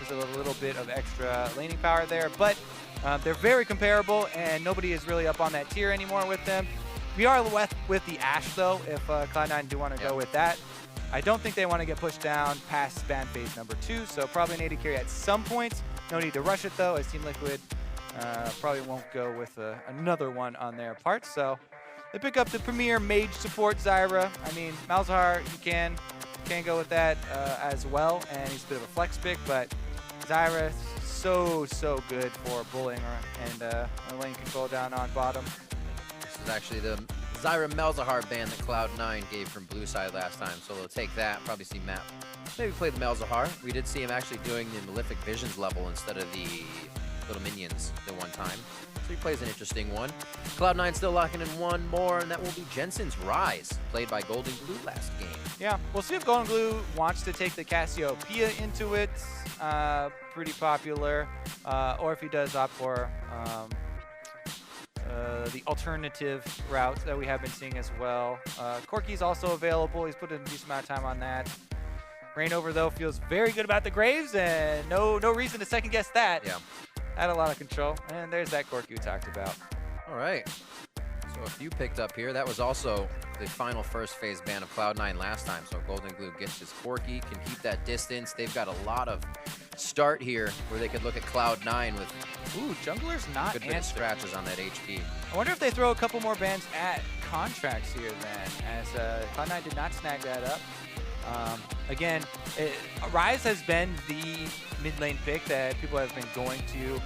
because of a little bit of extra laning power there. But they're very comparable, and nobody is really up on that tier anymore with them. We are left with the Ashe, though, if Cloud9 do want to go with that. I don't think they want to get pushed down past ban phase number 2, so probably an AD carry at some points. No need to rush it, though, as Team Liquid probably won't go with another one on their part. So they pick up the premier mage support, Zyra. I mean, Malzahar, you can go with that as well, and he's a bit of a flex pick, but Zyra, so good for bullying and lane control down on bottom. This is actually the Zyra Malzahar ban that Cloud9 gave from blue side last time, so they'll take that, probably see Matt maybe play the Malzahar. We did see him actually doing the Malefic Visions level instead of the little minions the one time. So he plays an interesting one. Cloud9 still locking in one more, and that will be Jensen's Ryze, played by GoldenGlue last game. Yeah, we'll see if GoldenGlue wants to take the Cassiopeia into it. Pretty popular. Or if he does opt for the alternative route that we have been seeing as well. Corki's also available. He's put in a decent amount of time on that. ReignOver, though, feels very good about the Graves, and no reason to second guess that. Yeah. Had a lot of control, and there's that Corki we talked about. All right. So a few picked up here. That was also the final first phase ban of Cloud9 last time. So GoldenGlue gets his Corki, can keep that distance. They've got a lot of start here where they could look at Cloud9 with Jungler's not good bit of scratches on that HP. I wonder if they throw a couple more bans at Contractz here then, as Cloud9 did not snag that up. Again, Ryze has been the mid lane pick that people have been going to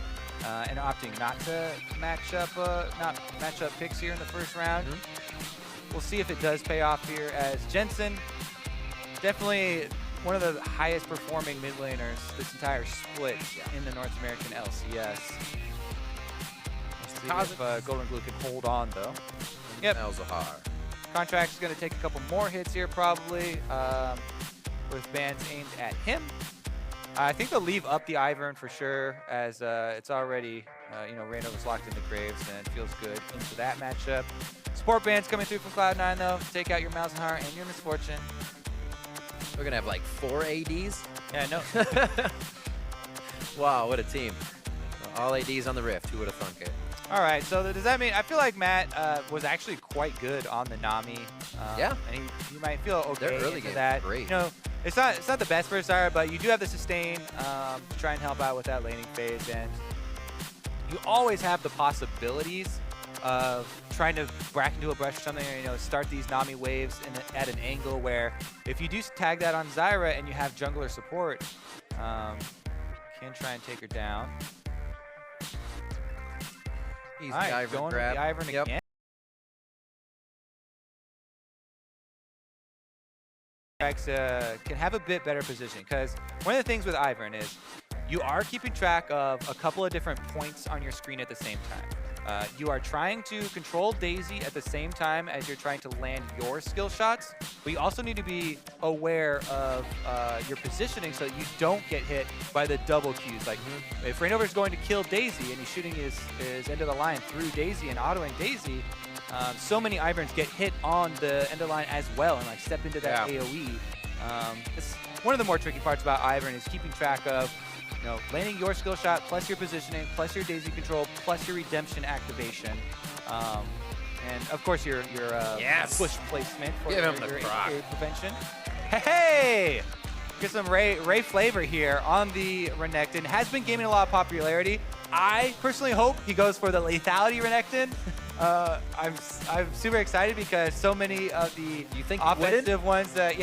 and opting not to match up picks here in the first round. We'll see if it does pay off here, as Jensen, definitely one of the highest performing mid laners this entire split in the North American LCS. We'll see if GoldenGlue can hold on, though. Yep. Malzahar. Contractz is going to take a couple more hits here, probably, with bans aimed at him. I think they'll leave up the Ivern for sure, as it's already, ReignOver's locked into Graves, and it feels good into that matchup. Support bans coming through from Cloud9, though. Take out your Malzahar and your Misfortune. We're going to have like 4 ADs? Yeah, no. Wow, what a team. All ADs on the Rift. Who would have thunk it? All right, so does that mean, I feel like Matt was actually quite good on the Nami. Yeah. And he might feel okay Their early into game that. great. You know, it's not the best for Zyra, but you do have the sustain to try and help out with that laning phase, and you always have the possibilities of trying to brack into a brush or something, or start these Nami waves at an angle where if you do tag that on Zyra and you have jungler support, can try and take her down. Easy Ivern Ivern going grab. with the Ivern again. Can have a bit better position, because one of the things with Ivern is you are keeping track of a couple of different points on your screen at the same time. You are trying to control Daisy at the same time as you're trying to land your skill shots, but you also need to be aware of your positioning so that you don't get hit by the double Qs. Like, if ReignOver is going to kill Daisy and he's shooting his end of the line through Daisy and autoing Daisy, so many Iverns get hit on the end of the line as well and like step into that AoE. It's one of the more tricky parts about Ivern is keeping track of landing your skill shot, plus your positioning, plus your Daisy control, plus your redemption activation, and of course your push placement for your prevention. Hey! Get some Ray flavor here on the Renekton. Has been gaining a lot of popularity. I personally hope he goes for the lethality Renekton. I'm super excited because so many of the offensive ones that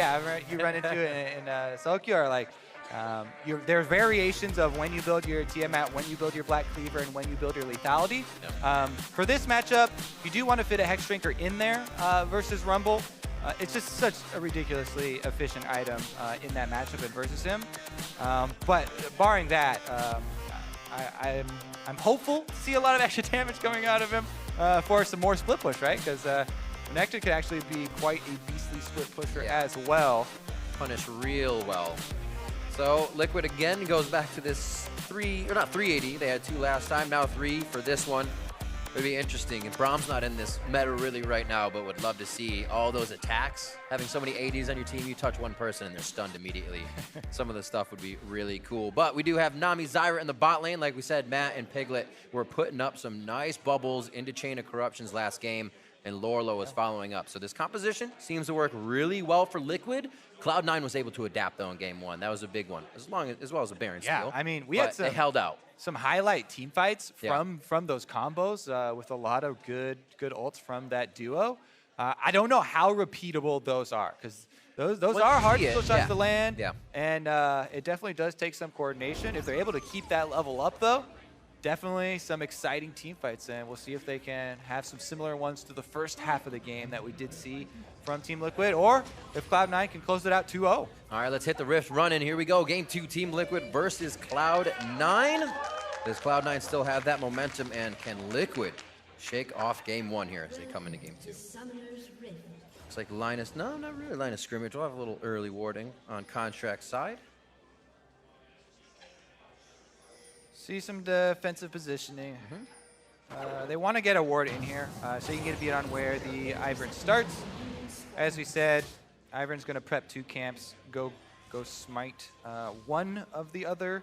you run into in solo queue are like, there are variations of when you build your Tiamat, when you build your Black Cleaver, and when you build your lethality. For this matchup, you do want to fit a Hex Drinker in there versus Rumble. It's just such a ridiculously efficient item in that matchup and versus him. But barring that, I'm hopeful to see a lot of extra damage coming out of him for some more split push, right? Because Renekton can actually be quite a beastly split pusher as well. Punish real well. So Liquid again goes back to this 380. They had 2 last time, now 3 for this one. It'd be interesting. And Brahm's not in this meta really right now, but would love to see all those attacks. Having so many ADs on your team, you touch one person and they're stunned immediately. Some of the stuff would be really cool. But we do have Nami, Zyra in the bot lane. Like we said, Matt and Piglet were putting up some nice bubbles into Chain of Corruptions last game, and Lourlo is following up. So this composition seems to work really well for Liquid. Cloud9 was able to adapt though in game 1. That was a big one, as well as a Baron steal. Yeah, I mean, we had they held out. Some highlight team fights from those combos with a lot of good ults from that duo. I don't know how repeatable those are, because those are hard skill shots to land, and it definitely does take some coordination. If they're able to keep that level up, though, definitely some exciting team fights, and we'll see if they can have some similar ones to the first half of the game that we did see from Team Liquid, or if Cloud9 can close it out 2-0. All right, let's hit the rift running. Here we go. Game 2, Team Liquid versus Cloud9. Does Cloud9 still have that momentum, and can Liquid shake off game 1 here as they come into game 2? Looks like Linus, no, not really Linus scrimmage. We'll have a little early warding on Contractz side. See some defensive positioning. They want to get a ward in here, so you can get a beat on where the Ivern starts. As we said, Ivern's going to prep 2 camps, go smite one of the other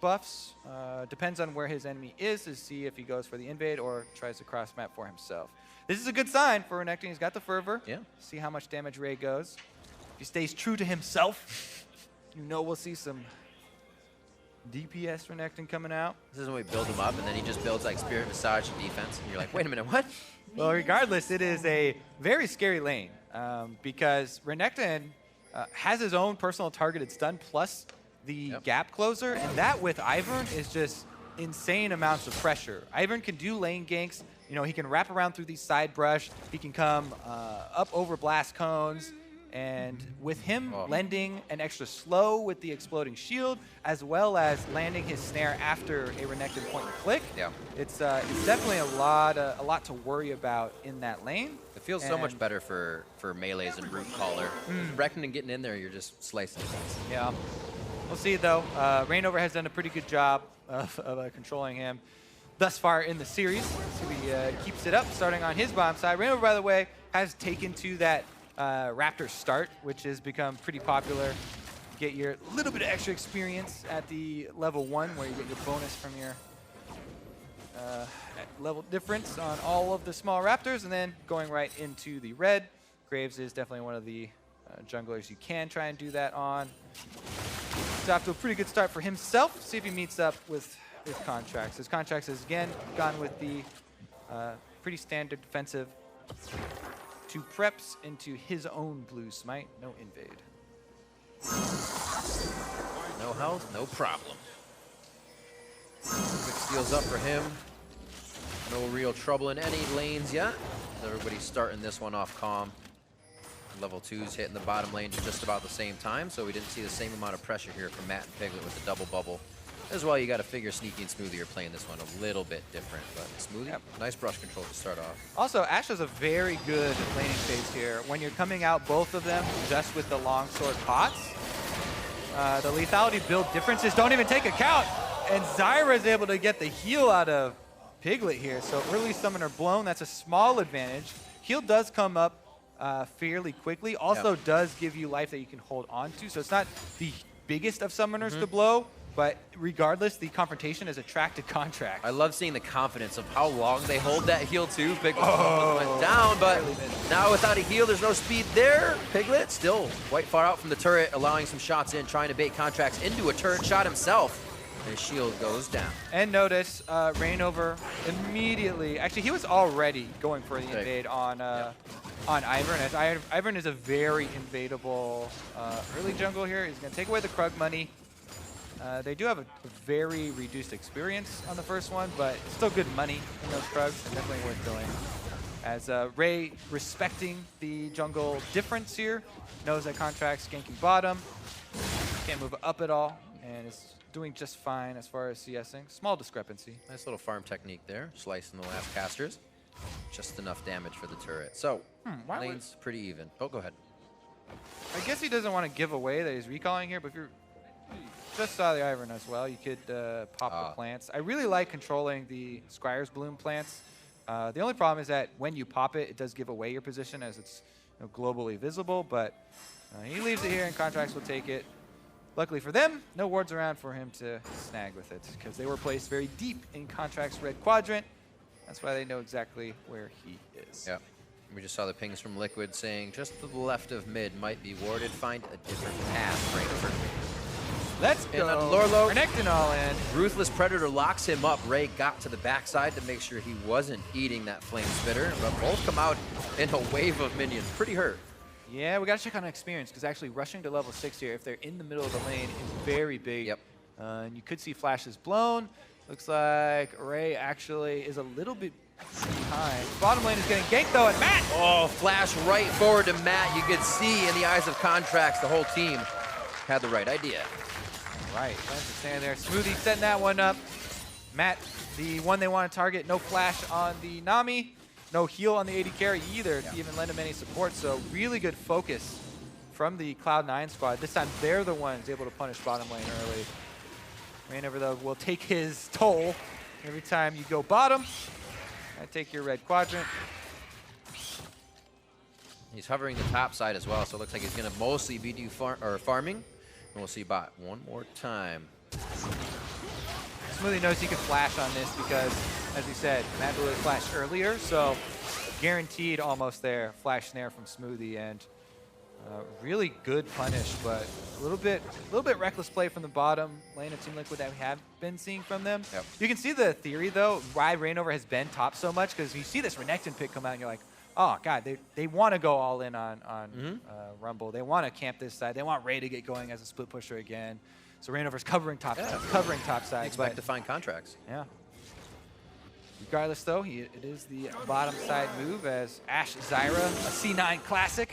buffs. Depends on where his enemy is to see if he goes for the invade or tries to cross map for himself. This is a good sign for Renekton. He's got the fervor. Yeah. See how much damage Ray goes. If he stays true to himself, you know we'll see some DPS Renekton coming out. This is when we build him up, and then he just builds like Spirit Massage and defense, and you're like, wait a minute, what? Well, regardless, it is a very scary lane because Renekton has his own personal targeted stun plus the gap closer, and that with Ivern is just insane amounts of pressure. Ivern can do lane ganks. You know, he can wrap around through these side brush. He can come up over blast cones. And with him lending an extra slow with the exploding shield, as well as landing his snare after a Renekton point and click, it's definitely a lot to worry about in that lane. It feels so much better for melees and root caller. Renekton getting in there, you're just slicing things. Yeah, we'll see though. ReignOver has done a pretty good job of controlling him thus far in the series. So he keeps it up, starting on his bomb side. ReignOver, by the way, has taken to that Raptor start, which has become pretty popular. Get your little bit of extra experience at the level 1, where you get your bonus from your level difference on all of the small Raptors, and then going right into the red. Graves is definitely one of the junglers you can try and do that on. He's off to a pretty good start for himself. See if he meets up with Contractz. His Contractz has again gone with the pretty standard defensive 2 preps into his own blue smite. No invade. No health, no problem. Quick steals up for him. No real trouble in any lanes yet. Everybody's starting this one off calm. Level 2's hitting the bottom lane just about the same time, so we didn't see the same amount of pressure here from Matt and Piglet with the double bubble. As well, you got to figure Sneaky and Smoothie are playing this one a little bit different, but Smoothie, nice brush control to start off. Also, Ashe has a very good laning phase here. When you're coming out both of them just with the longsword pots, the lethality build differences don't even take account, and Zyra is able to get the heal out of Piglet here. So early summoner blown, that's a small advantage. Heal does come up fairly quickly. Also does give you life that you can hold on to, so it's not the biggest of summoners to blow. But regardless, the confrontation has attracted Contractz. I love seeing the confidence of how long they hold that heal too. Piglet went down, but now without a heal, there's no speed there. Piglet still quite far out from the turret, allowing some shots in, trying to bait Contractz into a turret shot himself. His shield goes down. And notice, ReignOver immediately, actually he was already going for the invade on Ivern, as Ivern is a very invadable early jungle here. He's going to take away the Krug money. They do have a very reduced experience on the first one, but still good money in those Krugs, and definitely worth doing. As Ray, respecting the jungle difference here, knows that Contractz ganking bottom, can't move up at all, and is doing just fine as far as CSing. Small discrepancy. Nice little farm technique there, slicing the last casters. Just enough damage for the turret. So, lane's pretty even. Oh, go ahead. I guess he doesn't want to give away that he's recalling here, but if you're just saw the Ivern as well. You could pop the plants. I really like controlling the Squire's Bloom plants. The only problem is that when you pop it, it does give away your position as it's globally visible, but he leaves it here and Contractz will take it. Luckily for them, no wards around for him to snag with it because they were placed very deep in Contractz' red quadrant. That's why they know exactly where he is. Yeah. We just saw the pings from Liquid saying just to the left of mid might be warded. Find a different path. ReignOver. Let's go. And on Lourlo, Renekton all in. Ruthless Predator locks him up. Ray got to the backside to make sure he wasn't eating that Flame Spitter, but both come out in a wave of minions. Pretty hurt. Yeah, we got to check on experience because actually rushing to level 6 here, if they're in the middle of the lane, is very big. Yep. And you could see flashes blown. Looks like Ray actually is a little bit behind. Bottom lane is getting ganked though, and Matt! Oh, flash right forward to Matt. You could see in the eyes of Contractz, the whole team had the right idea. Right, plans to stand there. Smoothie setting that one up. Matt, the one they want to target, no flash on the Nami. No heal on the AD carry either to even lend him any support. So really good focus from the Cloud9 squad. This time they're the ones able to punish bottom lane early. ReignOver though will take his toll every time you go bottom. I take your red quadrant. He's hovering the top side as well, so it looks like he's going to mostly be farming. And we'll see bot one more time. Smoothie knows he can flash on this because, as we said, Matt really flashed earlier, so guaranteed almost there. Flash snare from Smoothie, and really good punish, but a little bit reckless play from the bottom lane of Team Liquid that we have been seeing from them. Yep. You can see the theory, though, why ReignOver has been top so much, because you see this Renekton pick come out, and you're like, oh, God, they want to go all in on Rumble. They want to camp this side. They want Ray to get going as a split pusher again. So ReignOver's covering top side. Expect to find Contractz. Yeah. Regardless, though, it is the bottom side move as Ashe Zyra, a C9 classic,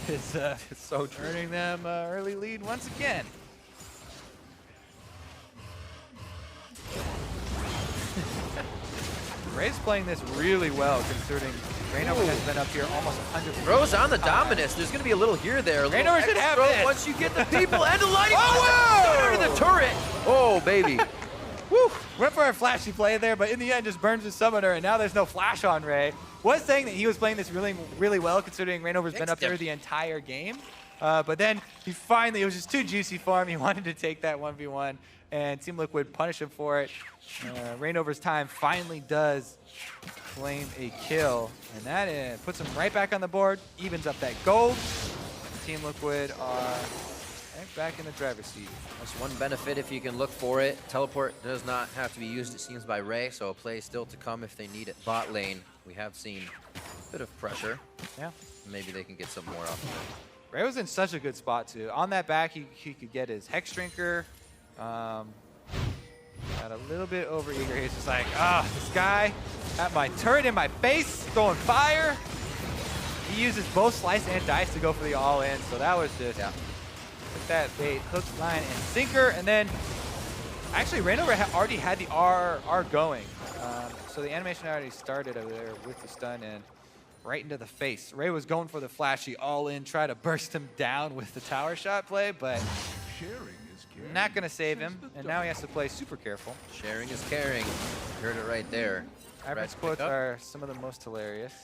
is so earning them early lead once again. Ray's playing this really well, considering ReignOver has been up here almost 100%. Throws on the Dominus. There's going to be a little here there. ReignOver should have it. Once you get the people and the lighting. Oh, under the turret. Oh, baby. Woo! Went for a flashy play there, but in the end just burns his summoner, and now there's no flash on Ray. Was saying that he was playing this really well, considering ReignOver's been up there the entire game. But then he finally, it was just too juicy for him. He wanted to take that 1v1, and Team Liquid punish him for it. ReignOver's time finally does claim a kill, and that puts him right back on the board, evens up that gold. Team Liquid are right back in the driver's seat. That's one benefit if you can look for it. Teleport does not have to be used, it seems, by Ray, so a play still to come if they need it. Bot lane, we have seen a bit of pressure. Yeah. Maybe they can get some more off of it. Ray was in such a good spot, too. On that back, he could get his Hex Drinker. Got a little bit overeager. He's just like, this guy at my turret in my face, throwing fire. He uses both Slice and Dice to go for the all-in, so that was just took that bait, hook, line, and sinker. And then, actually, ReignOver already had the R going. So the animation already started over there with the stun and right into the face. Ray was going for the flashy all-in, try to burst him down with the tower shot play, but not going to save him, and now he has to play super careful. Sharing is caring. You heard it right there. Ivern's quotes are some of the most hilarious.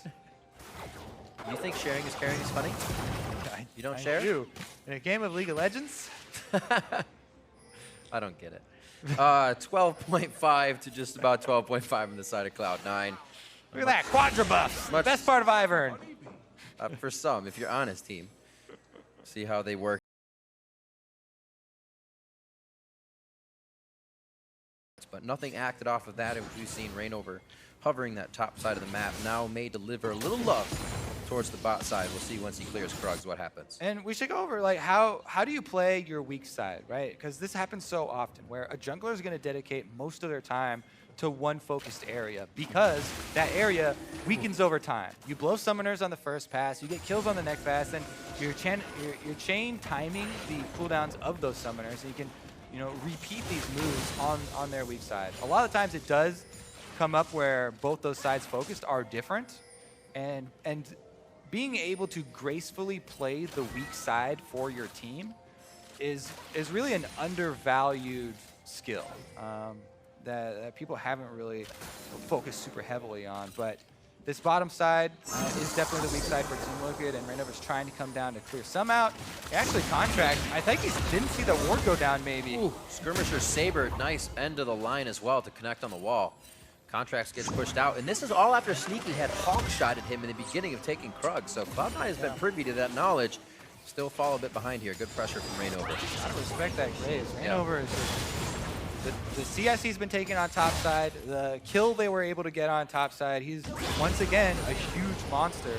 You think sharing is caring is funny? You don't share? I do. In a game of League of Legends? I don't get it. 12.5 to just about 12.5 on the side of Cloud9. Look at that, Quadra buff. Best part of Ivern. For some, if you're honest, team. See how they work. But nothing acted off of that, and we've seen ReignOver hovering that top side of the map. Now may deliver a little love towards the bot side. We'll see once he clears Krugs what happens. And we should go over like how do you play your weak side, right? Because this happens so often where a jungler is going to dedicate most of their time to one focused area because that area weakens over time. You blow summoners on the first pass, you get kills on the next pass, and you're chain timing the cooldowns of those summoners, and you can repeat these moves on their weak side. A lot of times it does come up where both those sides focused are different, and being able to gracefully play the weak side for your team is really an undervalued skill that people haven't really focused super heavily on. But this bottom side is definitely the weak side for Team Liquid, and ReignOver's trying to come down to clear some out. Actually, Contractz, I think he didn't see the ward go down maybe. Ooh, Skirmisher Saber, nice end of the line as well to connect on the wall. Contractz gets pushed out, and this is all after Sneaky had hog-shotted him in the beginning of taking Krug, so Cloud9 has been privy to that knowledge. Still fall a bit behind here. Good pressure from ReignOver. I respect that Graves. ReignOver is just... The CS he's been taking on top side, the kill they were able to get on top side, he's once again a huge monster,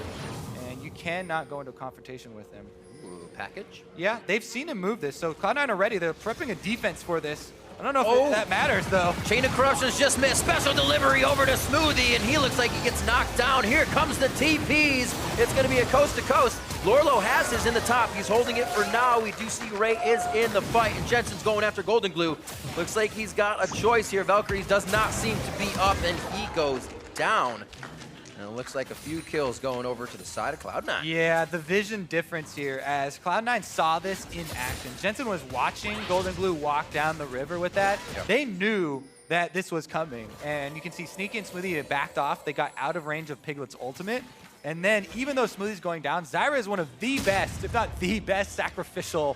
and you cannot go into a confrontation with him. Ooh, package? Yeah, they've seen him move this, so Cloud9 already, they're prepping a defense for this. I don't know if that matters, though. Chain of Corruption's just missed. Special delivery over to Smoothie, and he looks like he gets knocked down. Here comes the TPs. It's going to be a coast-to-coast. Lourlo has his in the top. He's holding it for now. We do see Ray is in the fight, and Jensen's going after GoldenGlue. Looks like he's got a choice here. Valkyrie does not seem to be up, and he goes down. And it looks like a few kills going over to the side of Cloud9. Yeah, the vision difference here as Cloud9 saw this in action. Jensen was watching GoldenGlue walk down the river with that. Yep. They knew that this was coming. And you can see Sneaky and Smoothie backed off. They got out of range of Piglet's ultimate. And then even though Smoothie's going down, Zyra is one of the best, if not the best, sacrificial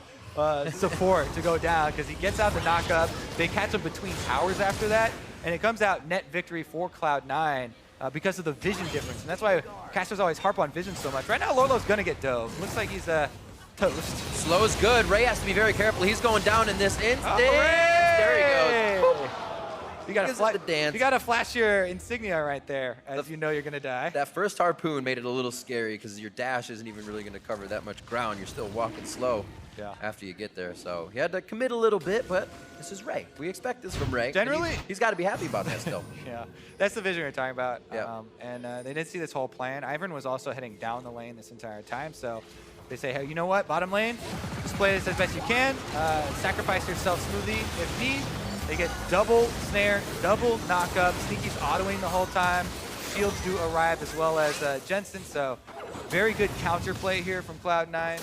support to go down because he gets out the knock-up. They catch him between towers after that. And it comes out net victory for Cloud9. Because of the vision difference. And that's why casters always harp on vision so much. Right now, Lourlo's going to get dove. Looks like he's toast. Slow is good. Ray has to be very careful. He's going down in this instant. Oh, there he goes. Woo. You gotta flash your insignia right there as you know you're going to die. That first harpoon made it a little scary because your dash isn't even really going to cover that much ground. You're still walking slow after you get there. So he had to commit a little bit, but this is Ray. We expect this from Ray. Generally, he's got to be happy about that still. Yeah, that's the vision we're talking about. And they didn't see this whole plan. Ivern was also heading down the lane this entire time. So they say, hey, you know what? Bottom lane, just play this as best you can. Sacrifice yourself Smoothie if need. They get double snare, double knock-up. Sneaky's autoing the whole time. Shields do arrive as well as Jensen. So very good counterplay here from Cloud9.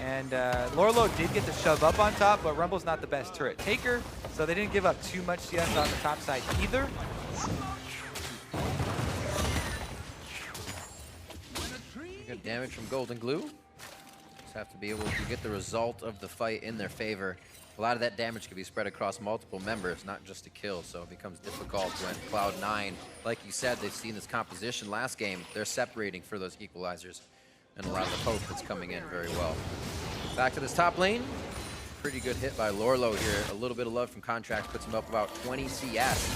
And Lourlo did get the shove up on top, but Rumble's not the best turret taker, so they didn't give up too much CS on the top side either. Good damage from GoldenGlue. Just have to be able to get the result of the fight in their favor. A lot of that damage can be spread across multiple members, not just a kill, so it becomes difficult when Cloud9, like you said, they've seen this composition last game. They're separating for those equalizers. And a lot of the poke that's coming in very well. Back to this top lane. Pretty good hit by Lourlo here. A little bit of love from Contractz puts him up about 20 CS.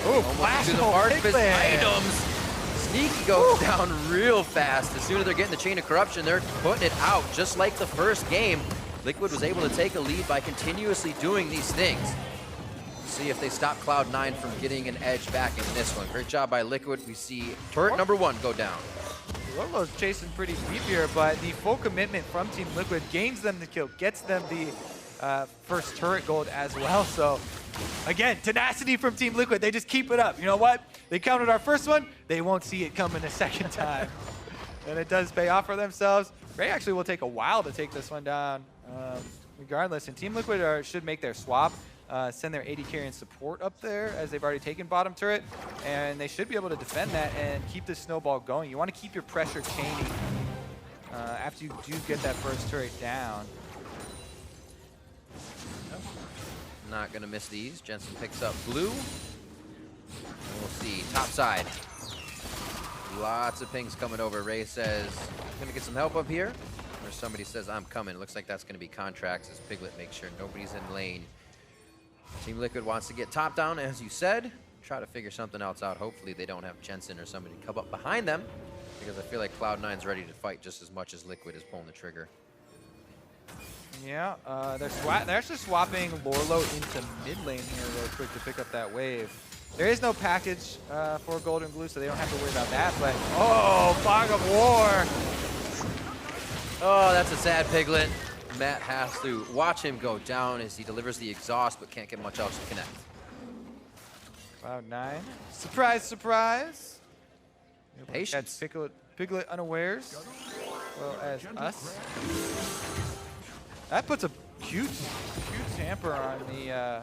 Oh, flash to the mark of his items. Sneaky goes down real fast. As soon as they're getting the Chain of Corruption, they're putting it out. Just like the first game, Liquid was able to take a lead by continuously doing these things. See if they stop Cloud9 from getting an edge back in this one. Great job by Liquid. We see turret number 1 go down. Lourlo's chasing pretty deep here, but the full commitment from Team Liquid gains them the kill, gets them the first turret gold as well. So, again, tenacity from Team Liquid. They just keep it up. You know what? They counted our first one. They won't see it coming a second time. And it does pay off for themselves. Ray actually will take a while to take this one down regardless. And Team Liquid should make their swap. Send their AD carry and support up there as they've already taken bottom turret, and they should be able to defend that and keep this snowball going. You want to keep your pressure chaining after you do get that first turret down. Not going to miss these. Jensen picks up blue. And we'll see. Top side. Lots of pings coming over. Ray says, going to get some help up here. Or somebody says, I'm coming. Looks like that's going to be Contractz as Piglet makes sure nobody's in lane. Team Liquid wants to get top down, as you said. Try to figure something else out. Hopefully they don't have Jensen or somebody come up behind them, because I feel like Cloud9's ready to fight just as much as Liquid is pulling the trigger. Yeah, they're actually swapping Lourlo into mid lane here real quick to pick up that wave. There is no package for GoldenGlue, so they don't have to worry about that, but oh, Fog of War! Oh, that's a sad Piglet. Matt has to watch him go down as he delivers the exhaust, but can't get much else to connect. Cloud9. Surprise, surprise. Patience. Piglet unawares, as well as us. That puts a huge hamper on the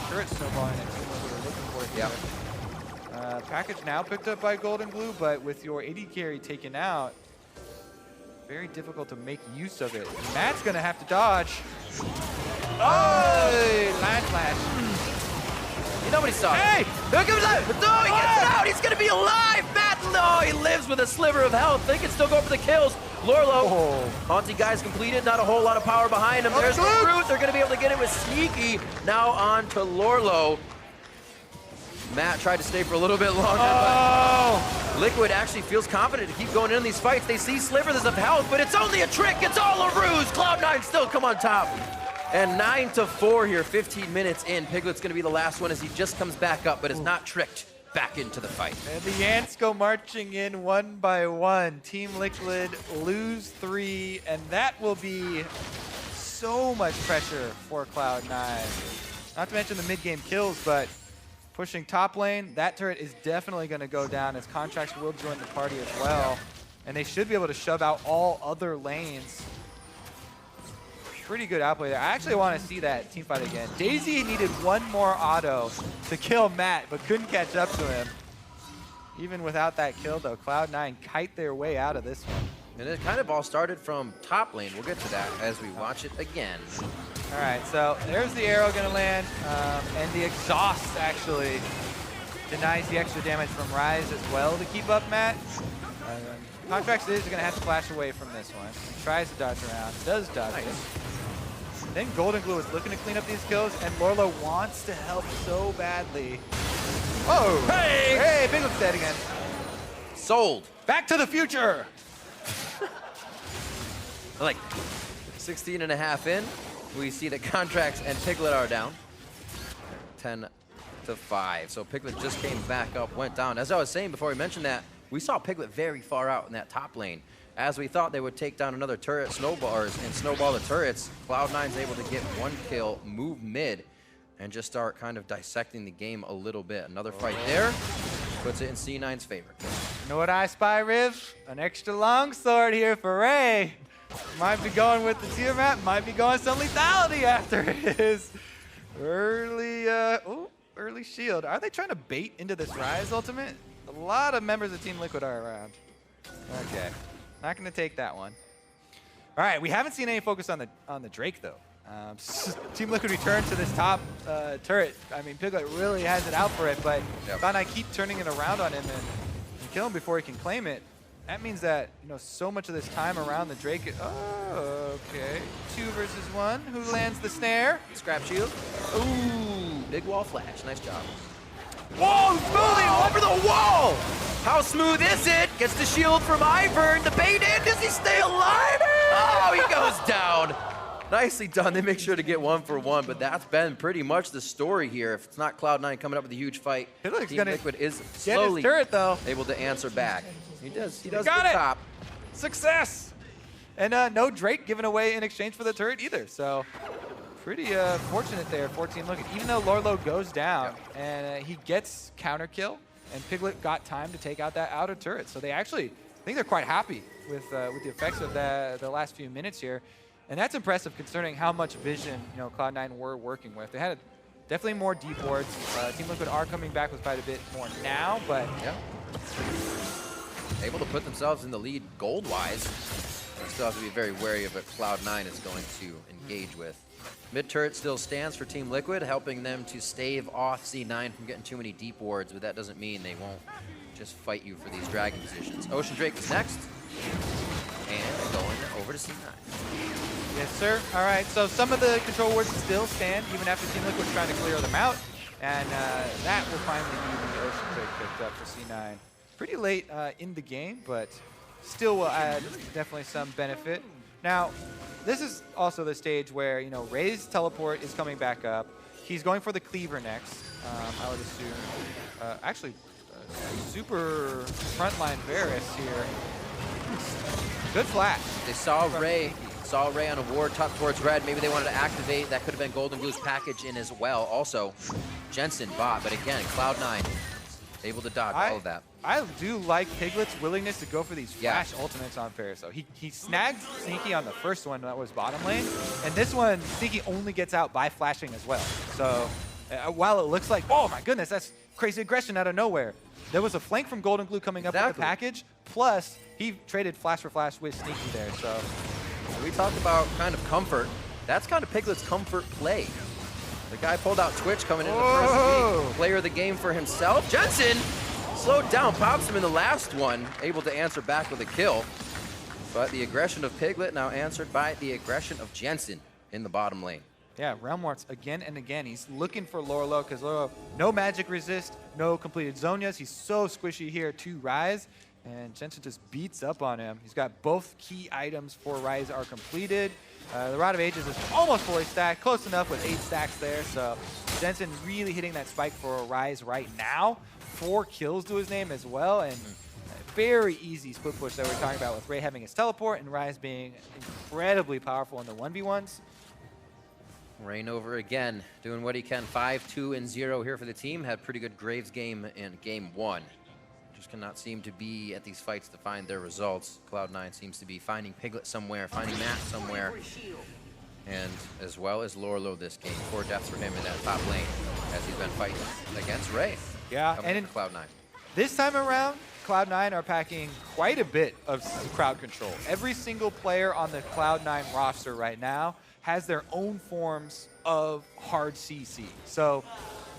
turret snowballing that Team Liquid are looking for here. Package now picked up by GoldenGlue, but with your AD carry taken out, very difficult to make use of it. Matt's gonna have to dodge. Oh, line flash. Nobody saw it. Hey! Here comes out! No, he gets it out! He's gonna be alive! Matt, no, he lives with a sliver of health. They can still go for the kills. Lourlo, haunting guys completed, not a whole lot of power behind him. There's the root, they're gonna be able to get it with Sneaky. Now on to Lourlo. Matt tried to stay for a little bit longer, but Liquid actually feels confident to keep going in these fights. They see slivers of health, but it's only a trick, it's all a ruse. Cloud9 still come on top. And 9-4 here, 15 minutes in. Piglet's gonna be the last one as he just comes back up, but is not tricked back into the fight. And the Yants go marching in one by one. Team Liquid lose 3, and that will be so much pressure for Cloud9. Not to mention the mid-game kills, but pushing top lane, that turret is definitely going to go down as Contractz will join the party as well. And they should be able to shove out all other lanes. Pretty good outplay there. I actually want to see that team fight again. Daisy needed one more auto to kill Matt, but couldn't catch up to him. Even without that kill, though, Cloud9 kite their way out of this one. And it kind of all started from top lane. We'll get to that as we watch it again. All right, so there's the arrow going to land, and the exhaust actually denies the extra damage from Ryze as well to keep up Matt. Contractz is going to have to flash away from this one. He tries to dodge around, does dodge it. Then GoldenGlue is looking to clean up these kills, and Lourlo wants to help so badly. Oh! Hey! Hey, Piglet's dead again. Sold. Back to the future! Like 16.5 in, we see that Contractz and Piglet are down. 10-5. So Piglet just came back up, went down. As I was saying before we mentioned that, we saw Piglet very far out in that top lane. As we thought they would take down another turret, snowballers, and snowball the turrets, Cloud9's able to get one kill, move mid, and just start kind of dissecting the game a little bit. Another fight there, puts it in C9's favor. You know what I spy, Riv? An extra long sword here for Ray. Might be going with the tier map, might be going some lethality after his early, early shield. Are they trying to bait into this Ryze ultimate? A lot of members of Team Liquid are around. Okay, not gonna take that one. All right, we haven't seen any focus on the Drake though. Team Liquid returns to this top turret. I mean, Piglet really has it out for it, but Cloud9 keep turning it around on him and kill him before he can claim it. That means that, you know, so much of this time around the Drake. Oh, okay. 2 versus 1. Who lands the snare? Scrap shield. Ooh, big wall flash. Nice job. Whoa, Smoothie Over the wall! How smooth is it? Gets the shield from Ivern. The bait in. Does he stay alive? Oh, he goes down. Nicely done. They make sure to get 1 for 1, but that's been pretty much the story here. If it's not Cloud9 coming up with a huge fight, Team Liquid is slowly turret, though. able to answer back. He does Got the it. top. Success! And no Drake given away in exchange for the turret either, so pretty fortunate there for Team Liquid. Even though Lourlo goes down and he gets counter kill, and Piglet got time to take out that outer turret. So they actually, I think they're quite happy with the effects of the last few minutes here. And that's impressive considering how much vision, you know, Cloud9 were working with. They had definitely more deep wards. Team Liquid are coming back with quite a bit more now, but able to put themselves in the lead gold-wise. They still have to be very wary of what Cloud9 is going to engage with. Mid turret still stands for Team Liquid, helping them to stave off C9 from getting too many deep wards, but that doesn't mean they won't just fight you for these dragon positions. Ocean Drake is next, and going over to C9. Yes, sir. All right, so some of the control wards still stand, even after Team Liquid's trying to clear them out, and that will finally be the Ocean Drake picked up for C9. Pretty late in the game, but still will add definitely some benefit. Now, this is also the stage where, you know, Ray's teleport is coming back up. He's going for the cleaver next, I would assume. Actually, super frontline Varus here. Good flash. They saw Ray on a ward tucked towards red. Maybe they wanted to activate. That could have been GoldenGlue's package in as well. Also, Jensen bot, but again, Cloud9 able to dodge all of that. I do like Piglet's willingness to go for these flash ultimates on Varus. So he snagged Sneaky on the first one that was bottom lane, and this one, Sneaky only gets out by flashing as well. So while it looks like, oh my goodness, that's crazy aggression out of nowhere, there was a flank from GoldenGlue coming up with the package, plus he traded flash for flash with Sneaky there. So we talked about kind of comfort. That's kind of Piglet's comfort play. The guy pulled out Twitch coming into the first week. Player of the game for himself. Jensen slowed down, pops him in the last one, able to answer back with a kill. But the aggression of Piglet now answered by the aggression of Jensen in the bottom lane. Yeah, Realm Warps again and again. He's looking for Lourlo because Lourlo, no magic resist, no completed Zonias. He's so squishy here to Ryze, and Jensen just beats up on him. He's got both key items for Ryze are completed. The Rod of Ages is almost fully stacked, close enough with 8 stacks there. So Jensen really hitting that spike for Ryze right now. 4 kills to his name as well, and very easy split push that we're talking about with Rei having his teleport and Ryze being incredibly powerful in the 1v1s. ReignOver again, doing what he can. 5-2-0 here for the team. Had pretty good Graves game in game 1. Just cannot seem to be at these fights to find their results. Cloud9 seems to be finding Piglet somewhere, finding Matt somewhere. And as well as Lourlo this game. 4 deaths for him in that top lane as he's been fighting against Rei. Yeah, and in Cloud9. This time around, Cloud9 are packing quite a bit of crowd control. Every single player on the Cloud9 roster right now has their own forms of hard CC. So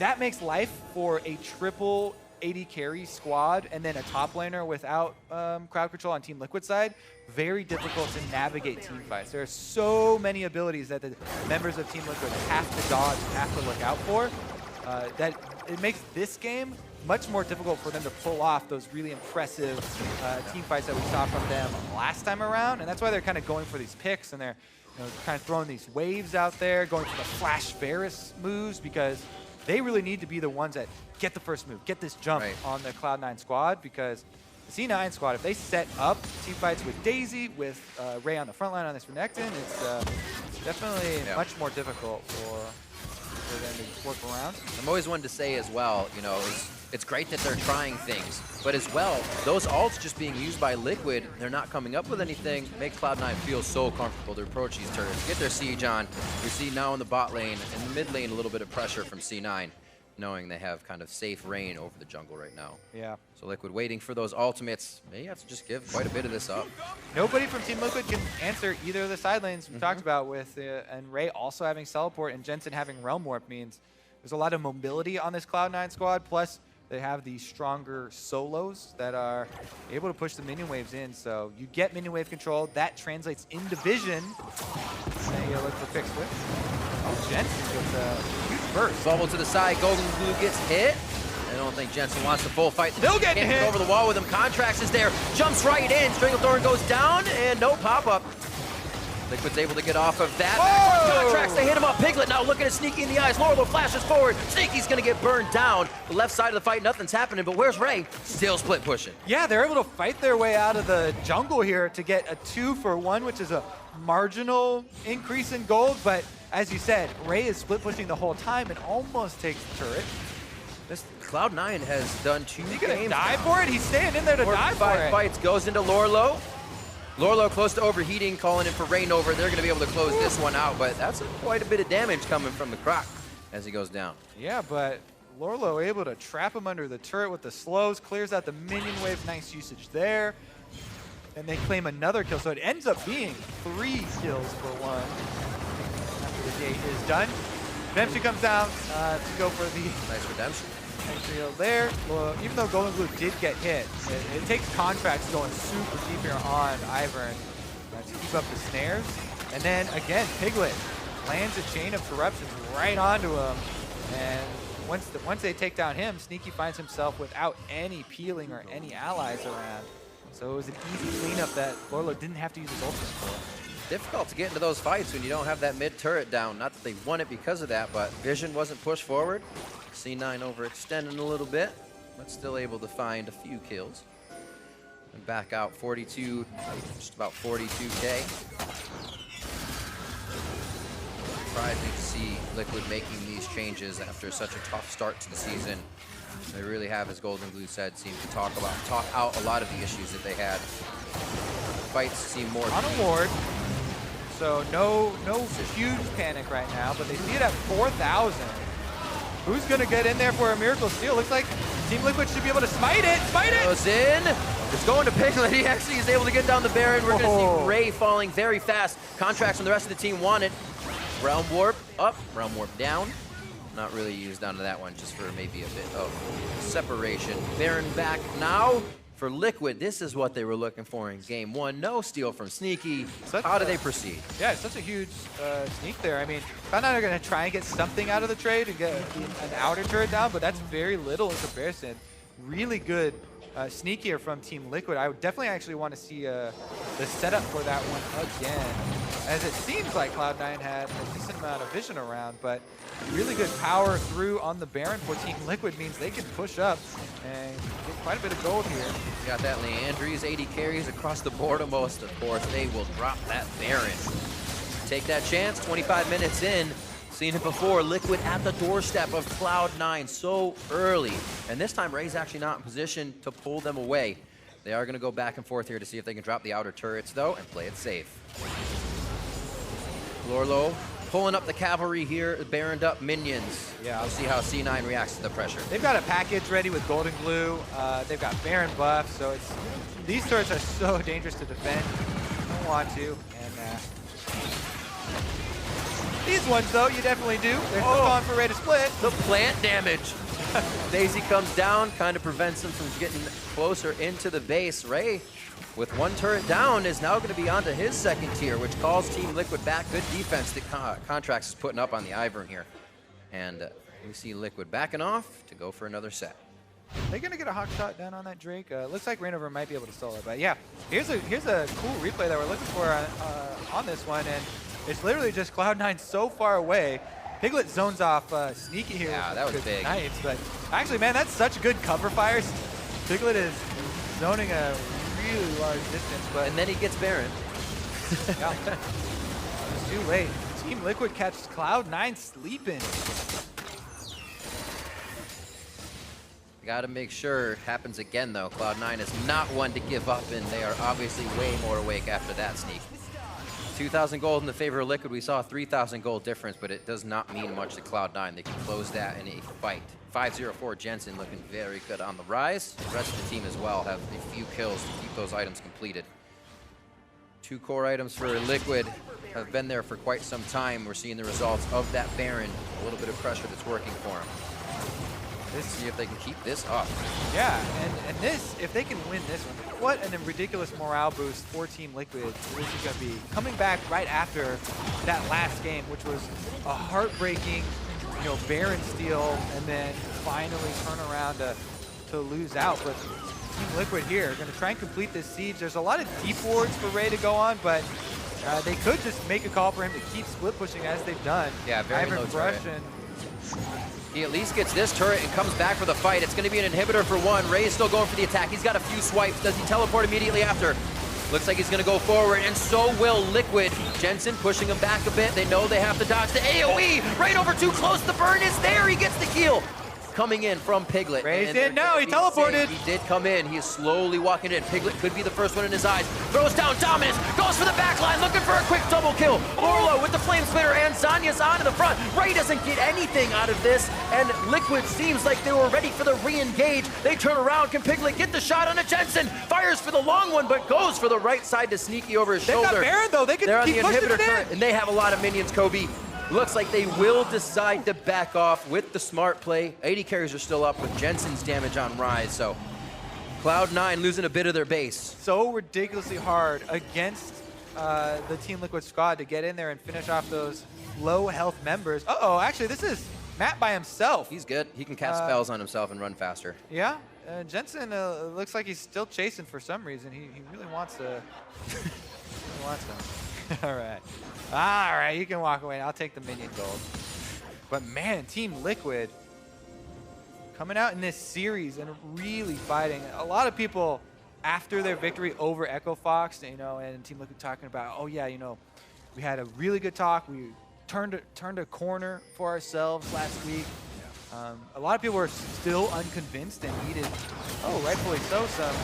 that makes life for a triple AD carry squad and then a top laner without crowd control on Team Liquid side very difficult to navigate team fights. There are so many abilities that the members of Team Liquid have to dodge and have to look out for that it makes this game much more difficult for them to pull off those really impressive team fights that we saw from them last time around, and that's why they're kind of going for these picks and they're kind of throwing these waves out there, going for the flash Varus moves, because they really need to be the ones that get the first move, get this jump on the Cloud9 squad, because the C9 squad, if they set up team fights with Daisy, with Rei on the front line on this Renekton, it's definitely much more difficult for them to work around. I'm always one to say as well, you know, it's great that they're trying things, but as well, those ults just being used by Liquid, they're not coming up with anything, makes Cloud9 feel so comfortable to approach these turrets, get their siege on. We see now in the bot lane, in the mid lane, a little bit of pressure from C9, knowing they have kind of safe reign over the jungle right now. Yeah. So Liquid waiting for those ultimates. May have to just give quite a bit of this up. Nobody from Team Liquid can answer either of the side lanes we talked about, with and Rei also having teleport and Jensen having Realm Warp means there's a lot of mobility on this Cloud9 squad, plus they have these stronger solos that are able to push the minion waves in. So you get minion wave control, that translates into vision. And you look for fixed with. Oh, Jensen gets a huge burst. Bubble to the side, GoldenGlue gets hit. I don't think Jensen wants the full fight. Still getting hit. Over the wall with him. Contractz is there, jumps right in. Stranglethorn goes down, and no pop-up. Liquid's able to get off of that. Contractz, they hit him up. Piglet now looking at Sneaky in the eyes. Lourlo flashes forward. Sneaky's gonna get burned down. The left side of the fight, nothing's happening, but where's Rei? Still split pushing. Yeah, they're able to fight their way out of the jungle here to get a 2-for-1, which is a marginal increase in gold, but as you said, Rei is split pushing the whole time and almost takes the turret. This Cloud9 has done 2 games. He's gonna die for it? He's staying in there to die for it. 5 fights, goes into Lourlo. Lourlo close to overheating, calling in for ReignOver. They're going to be able to close this one out, but that's quite a bit of damage coming from the Croc as he goes down. Yeah, but Lourlo able to trap him under the turret with the slows, clears out the minion wave, nice usage there. And they claim another kill, so it ends up being 3 kills for 1 after the gate is done. Redemption comes down to go for the nice redemption. Nice deal there. Well, even though GoldenGlue did get hit, it takes Contractz going super deep here on Ivern to keep up the snares. And then again, Piglet lands a chain of corruptions right onto him. And once they take down him, Sneaky finds himself without any peeling or any allies around. So it was an easy cleanup that Lourlo didn't have to use his ultimate for. Difficult to get into those fights when you don't have that mid turret down. Not that they won it because of that, but vision wasn't pushed forward. C9 overextending a little bit, but still able to find a few kills. And back out 42, just about 42K. Surprising to see Liquid making these changes after such a tough start to the season. They really have, as GoldenGlue said, seemed to talk out a lot of the issues that they had. Fights seem more on a ward, so no huge panic right now, but they see it at 4,000. Who's gonna get in there for a miracle steal? Looks like Team Liquid should be able to smite it. Smite it! Goes in. It's going to Piglet. He actually is able to get down the Baron. We're gonna see Ray falling very fast. Contractz from the rest of the team want it. Realm Warp up, Realm Warp down. Not really used onto that one, just for maybe a bit of separation. Baron back now. For Liquid, this is what they were looking for in game one. No steal from Sneaky. How do they proceed? Yeah, it's such a huge sneak there. I mean, Cloud9 are going to try and get something out of the trade and get an outer turret down, but that's very little in comparison. Really good sneak here from Team Liquid. I would definitely actually want to see the setup for that one again, as it seems like Cloud9 had a decent amount of vision around, but really good power through on the Baron for Team Liquid means they can push up and get quite a bit of gold here. Got that Leandry's 80 carries across the board almost. Of course, they will drop that Baron. Take that chance, 25 minutes in. Seen it before, Liquid at the doorstep of Cloud9 so early. And this time, Ray's actually not in position to pull them away. They are gonna go back and forth here to see if they can drop the outer turrets though and play it safe. Lourlo pulling up the cavalry here, Baroned up minions. Yeah. We'll see how C9 reacts to the pressure. They've got a package ready with GoldenGlue. They've got Baron buff, so it's these turrets are so dangerous to defend. Don't want to. And these ones, though, you definitely do. They're still going for Ray to split. The plant damage. Daisy comes down, kind of prevents them from getting closer into the base. Ray, with one turret down, is now going to be onto his second tier, which calls Team Liquid back. Good defense that Contractz is putting up on the Ivern here. And we see Liquid backing off to go for another set. They're going to get a hawk shot down on that Drake. Looks like ReignOver might be able to stall it. But yeah, here's a cool replay that we're looking for on this one. And it's literally just Cloud9 so far away. Piglet zones off Sneaky here. Yeah, that was big. Nice, but actually, man, that's such good cover fire. Piglet is zoning a really large distance, but and then he gets Baron. Yeah. It's too late. Team Liquid catches Cloud9 sleeping. Got to make sure it happens again, though. Cloud9 is not one to give up, and they are obviously way more awake after that sneak. 2,000 gold in the favor of Liquid. We saw a 3,000 gold difference, but it does not mean much to Cloud9. They can close that in a fight. 5-0-4 Jensen looking very good on the Ryze. The rest of the team as well have a few kills to keep those items completed. 2 core items for Liquid have been there for quite some time. We're seeing the results of that Baron. A little bit of pressure that's working for them. Let's see if they can keep this up. Yeah, and this, if they can win this one, what a ridiculous morale boost for Team Liquid this is going to be. Coming back right after that last game, which was a heartbreaking, Baron steal, and then finally turn around to lose out. But Team Liquid here are going to try and complete this siege. There's a lot of deep wards for Ray to go on, but they could just make a call for him to keep split pushing as they've done. Yeah, very low turret. He at least gets this turret and comes back for the fight. It's going to be an inhibitor for one. Ray is still going for the attack. He's got a few swipes. Does he teleport immediately after? Looks like he's going to go forward, and so will Liquid. Jensen pushing him back a bit. They know they have to dodge the AoE. Right too close. The burn is there. He gets the kill. Coming in from Piglet. Ray's in now. He teleported. He did come in. He is slowly walking in. Piglet could be the first one in his eyes. Throws down Dominus. Goes for the back line, looking for a quick double kill. Lourlo with the flame spitter, and Zanya's onto the front. Ray doesn't get anything out of this, and Liquid seems like they were ready for the re-engage. They turn around. Can Piglet get the shot on a Jensen? Fires for the long one, but goes for the right side to Sneaky over his shoulder. They've got Baron, though. They can keep on the pushing inhibitor it turret, and they have a lot of minions, Kobe. Looks like they will decide to back off with the smart play. 80 carries are still up with Jensen's damage on Ryze, so Cloud9 losing a bit of their base. So ridiculously hard against the Team Liquid squad to get in there and finish off those low health members. Uh-oh, actually, this is Matt by himself. He's good. He can cast spells on himself and run faster. Yeah, Jensen looks like he's still chasing for some reason. He really wants to. He wants to. All right. All right, you can walk away. I'll take the minion gold. But man, Team Liquid coming out in this series and really fighting. A lot of people after their victory over Echo Fox, and Team Liquid talking about, oh yeah, we had a really good talk. We turned a corner for ourselves last week. A lot of people were still unconvinced and needed, rightfully so, some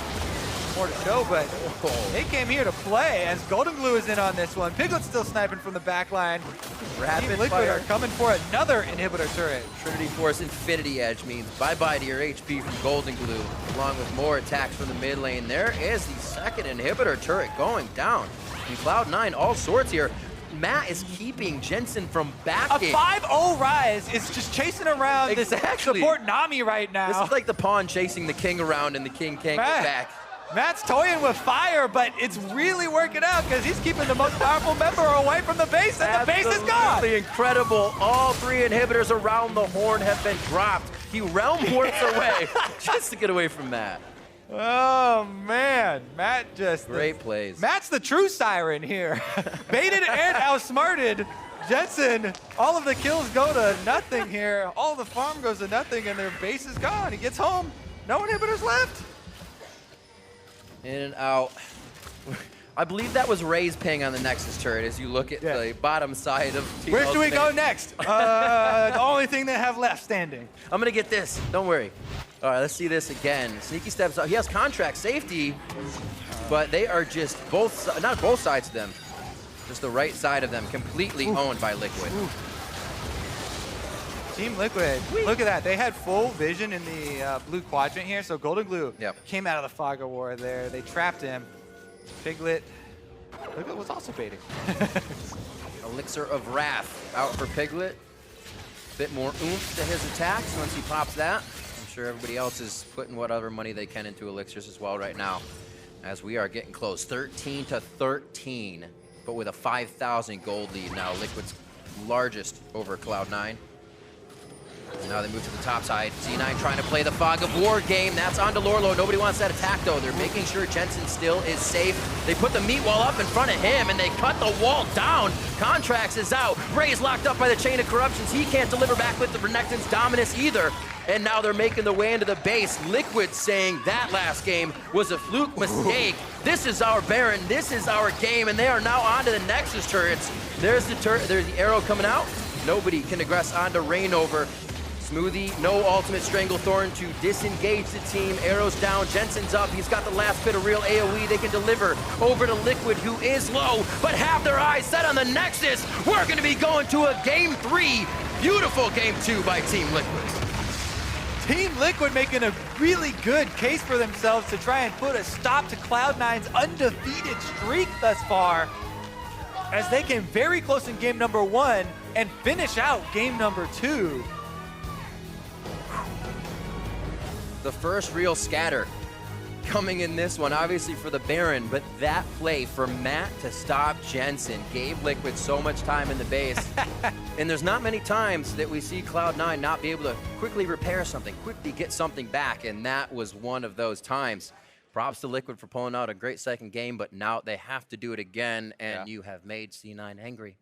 more to show, but they came here to play as GoldenGlue is in on this one. Piglet's still sniping from the back line. Rapid Team Liquid fire. are coming for another inhibitor turret. Trinity Force Infinity Edge means bye-bye to your HP from GoldenGlue, along with more attacks from the mid lane. There is the second inhibitor turret going down. In Cloud9, all sorts here. Matt is keeping Jensen from backing. A 5-0 Ryze is just chasing around this support Nami right now. This is like the pawn chasing the king around and the king can't get back. Matt's toying with fire, but it's really working out because he's keeping the most powerful member away from the base, and the base is gone. Absolutely incredible. All 3 inhibitors around the horn have been dropped. He realm warps away just to get away from Matt. Oh, man. Matt just... Great plays. Matt's the true siren here. Baited and outsmarted. Jensen, all of the kills go to nothing here. All the farm goes to nothing, and their base is gone. He gets home. No inhibitors left. In and out. I believe that was Ryze ping on the Nexus turret as you look at the bottom side of Team Where do we Ultimate. go next? The only thing they have left standing. I'm going to get this. Don't worry. All right, let's see this again. Sneaky steps up. He has Contractz safety, but they are just not both sides of them, just the right side of them, completely owned by Liquid. Team Liquid, look at that. They had full vision in the blue quadrant here, so GoldenGlue came out of the fog of war there. They trapped him. Piglet was also baiting. Elixir of Wrath out for Piglet. Bit more oomph to his attacks once he pops that. I'm sure everybody else is putting whatever money they can into elixirs as well right now, as we are getting close. 13-13, but with a 5,000 gold lead now. Liquid's largest over Cloud9. And now they move to the top side. C9 trying to play the fog of war game. That's onto Lourlo. Nobody wants that attack, though. They're making sure Jensen still is safe. They put the meat wall up in front of him, and they cut the wall down. Contractz is out. Ray's locked up by the chain of corruptions. He can't deliver back with the Renekton's dominance either. And now they're making their way into the base. Liquid saying that last game was a fluke mistake. This is our Baron. This is our game, and they are now onto the Nexus turrets. There's the arrow coming out. Nobody can aggress onto ReignOver. Smoothie, no ultimate Stranglethorn to disengage the team. Arrows down, Jensen's up. He's got the last bit of real AoE they can deliver over to Liquid, who is low, but have their eyes set on the Nexus. We're going to be going to a Game 3. Beautiful Game 2 by Team Liquid. Team Liquid making a really good case for themselves to try and put a stop to Cloud9's undefeated streak thus far, as they came very close in game number 1 and finish out game number 2. The first real scatter coming in this one, obviously for the Baron, but that play for Matt to stop Jensen gave Liquid so much time in the base. And there's not many times that we see Cloud9 not be able to quickly repair something, quickly get something back, and that was one of those times. Props to Liquid for pulling out a great second game, but now they have to do it again, and you have made C9 angry.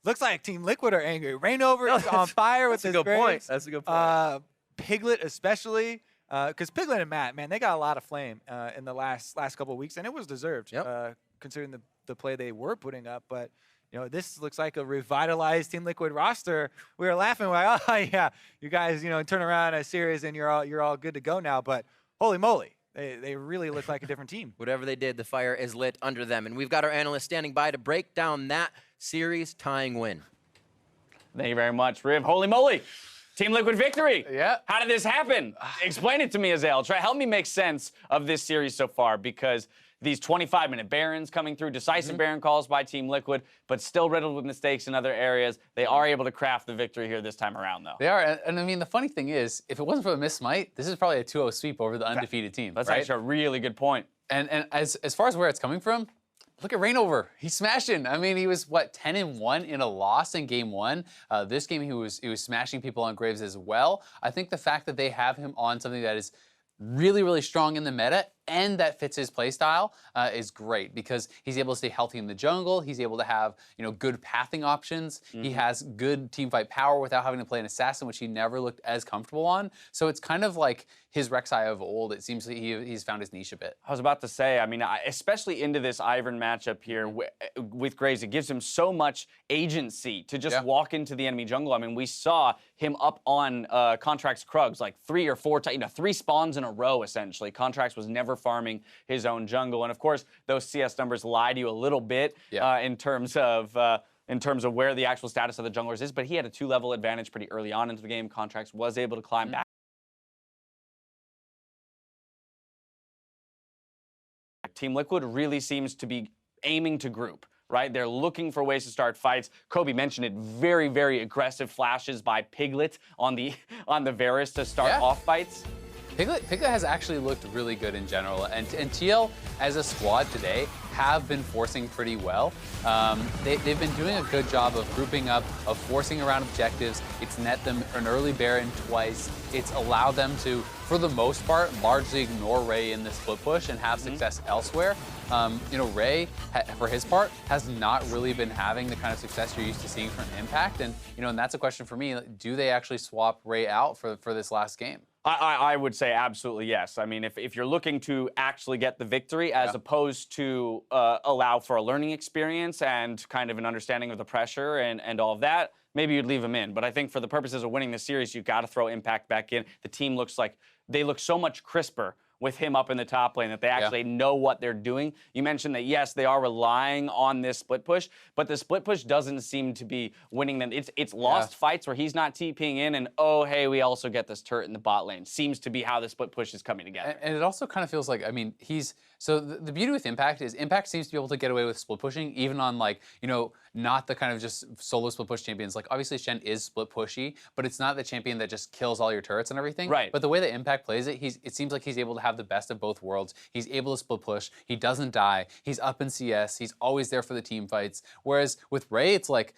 Looks like Team Liquid are angry. ReignOver is on fire with his good point. grades. That's a good point. Piglet especially, because Piglet and Matt, man, they got a lot of flame in the last couple of weeks, and it was deserved, considering the play they were putting up. But you know, this looks like a revitalized Team Liquid roster. We were laughing like, oh yeah, you guys, turn around a series and you're all good to go now. But holy moly, they really look like a different team. Whatever they did, the fire is lit under them, and we've got our analyst standing by to break down that series tying win. Thank you very much, Riv. Holy moly! Team Liquid victory. Yeah. How did this happen? Explain it to me, Azael. Help me make sense of this series so far, because these 25-minute Barons coming through, decisive Baron calls by Team Liquid, but still riddled with mistakes in other areas. They are able to craft the victory here this time around, though. They are, and I mean, the funny thing is, if it wasn't for a missed smite, this is probably a 2-0 sweep over the undefeated team. That's right? actually a really good point. And as far as where it's coming from, look at ReignOver. He's smashing. I mean, he was, what, 10-1 in a loss in game 1. This game, he was smashing people on Graves as well. I think the fact that they have him on something that is really, really strong in the meta and that fits his playstyle is great because he's able to stay healthy in the jungle. He's able to have good pathing options. He has good teamfight power without having to play an assassin, which he never looked as comfortable on. So it's kind of like his Rek'Sai of old. It seems like he's found his niche a bit. I was about to say, I mean, especially into this Ivern matchup here with Graves, it gives him so much agency to just walk into the enemy jungle. I mean, we saw him up on Contractz Krugs like 3 or 4 times, 3 spawns in a row, essentially. Contractz was never farming his own jungle. And of course, those CS numbers lie to you a little bit in terms of where the actual status of the junglers is, but he had a 2-level advantage pretty early on into the game. Contractz was able to climb back. Team Liquid really seems to be aiming to group, right? They're looking for ways to start fights. Kobe mentioned it, very, very aggressive flashes by Piglet on the Varus to start off fights. Piglet has actually looked really good in general, and TL as a squad today have been forcing pretty well. They've been doing a good job of grouping up, of forcing around objectives. It's net them an early Baron twice. It's allowed them to, for the most part, largely ignore Ray in the split push and have success elsewhere. Ray, for his part, has not really been having the kind of success you're used to seeing from Impact, and that's a question for me. Do they actually swap Ray out for this last game? I would say absolutely yes. I mean, if you're looking to actually get the victory as opposed to allow for a learning experience and kind of an understanding of the pressure and all of that, maybe you'd leave him in. But I think for the purposes of winning the series, you've got to throw Impact back in. The team looks like they look so much crisper with him up in the top lane that they actually know what they're doing. You mentioned that, yes, they are relying on this split push, but the split push doesn't seem to be winning them. It's lost fights where he's not TPing in and, oh, hey, we also get this turret in the bot lane. Seems to be how the split push is coming together. And it also kind of feels like, I mean, so the beauty with Impact is Impact seems to be able to get away with split pushing, even on not the kind of just solo split push champions. Like, obviously Shen is split pushy, but it's not the champion that just kills all your turrets and everything. Right. But the way that Impact plays it, it seems like he's able to have the best of both worlds. He's able to split push. He doesn't die. He's up in CS. He's always there for the team fights. Whereas with Ray, it's like,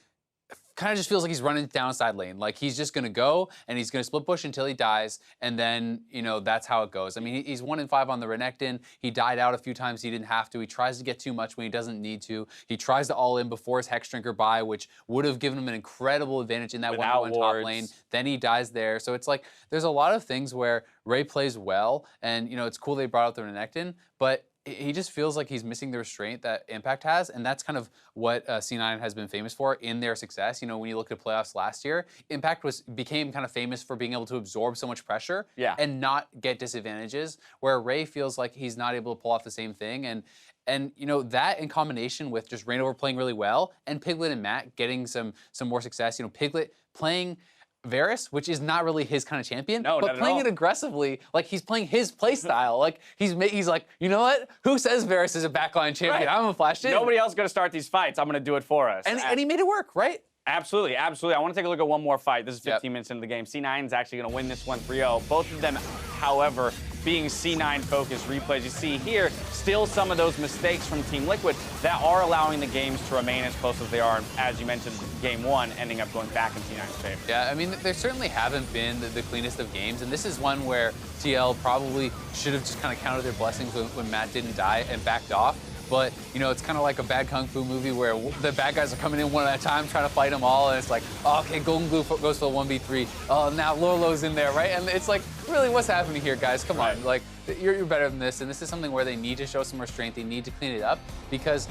kind of just feels like he's running down side lane. Like, he's just gonna go and he's gonna split push until he dies, and then that's how it goes. I mean, he's 1 in 5 on the Renekton. He died out a few times. He didn't have to. He tries to get too much when he doesn't need to. He tries to all in before his Hex Drinker buy, which would have given him an incredible advantage in that 1v1 top lane. Then he dies there. So it's like there's a lot of things where Ray plays well, and it's cool they brought out the Renekton, but he just feels like he's missing the restraint that Impact has, and that's kind of what C9 has been famous for in their success. When you look at playoffs last year, Impact became kind of famous for being able to absorb so much pressure and not get disadvantages, where Ray feels like he's not able to pull off the same thing. And that in combination with just ReignOver playing really well and Piglet and Matt getting some more success. Piglet playing Varus, which is not really his kind of champion, but playing it aggressively, like he's playing his play style. Like he's like, you know what? Who says Varus is a backline champion? I'm gonna flash in. Nobody else is gonna start these fights. I'm gonna do it for us. And he made it work, right? Absolutely, absolutely. I want to take a look at one more fight. This is 15 minutes into the game. C9 is actually going to win this one 3-0. Both of them, however, being C9-focused replays. You see here, still some of those mistakes from Team Liquid that are allowing the games to remain as close as they are. As you mentioned, Game 1 ending up going back in C9's favor. Yeah, I mean, there certainly haven't been the cleanest of games, and this is one where TL probably should have just kind of counted their blessings when Matt didn't die and backed off. But, it's kind of like a bad Kung Fu movie where the bad guys are coming in one at a time trying to fight them all, and it's like, oh, okay, GoldenGlue goes for the 1v3. Oh, now Lourlo's in there, right? And it's like, really, what's happening here, guys? Come on. Like, you're better than this, and this is something where they need to show some restraint. They need to clean it up because,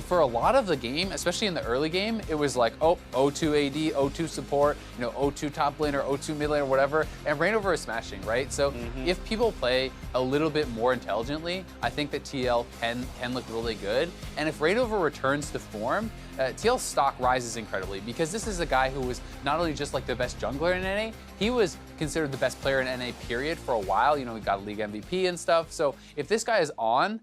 for a lot of the game, especially in the early game, it was like, oh, O2 AD, O2 support, O2 top laner, O2 mid laner, whatever, and ReignOver is smashing, right? So if people play a little bit more intelligently, I think that TL can look really good. And if ReignOver returns to form, TL's stock rises incredibly because this is a guy who was not only just like the best jungler in NA, he was considered the best player in NA period for a while. He got a league MVP and stuff. So if this guy is on,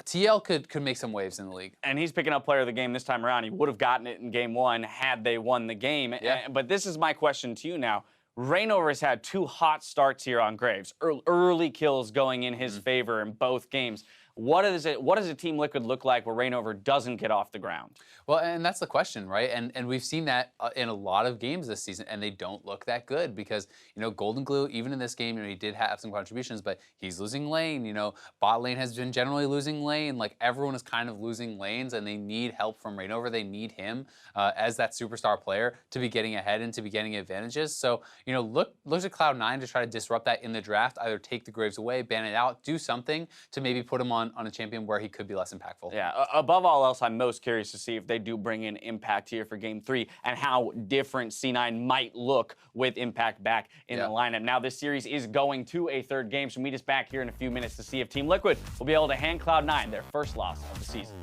TL could make some waves in the league. And he's picking up player of the game this time around. He would have gotten it in Game 1 had they won the game. Yeah. But this is my question to you now. ReignOver has had 2 hot starts here on Graves. Early kills going in his favor in both games. What does a Team Liquid look like where ReignOver doesn't get off the ground? Well, and that's the question, right? And we've seen that in a lot of games this season, and they don't look that good because, GoldenGlue, even in this game, he did have some contributions, but he's losing lane. Bot lane has been generally losing lane. Like, everyone is kind of losing lanes, and they need help from ReignOver. They need him as that superstar player to be getting ahead and to be getting advantages. So, look at Cloud9 to try to disrupt that in the draft, either take the Graves away, ban it out, do something to maybe put him on a champion where he could be less impactful. Yeah, above all else, I'm most curious to see if they do bring in Impact here for Game 3 and how different C9 might look with Impact back in the lineup. Now, this series is going to a third game, so meet us back here in a few minutes to see if Team Liquid will be able to hand Cloud9 their first loss of the season.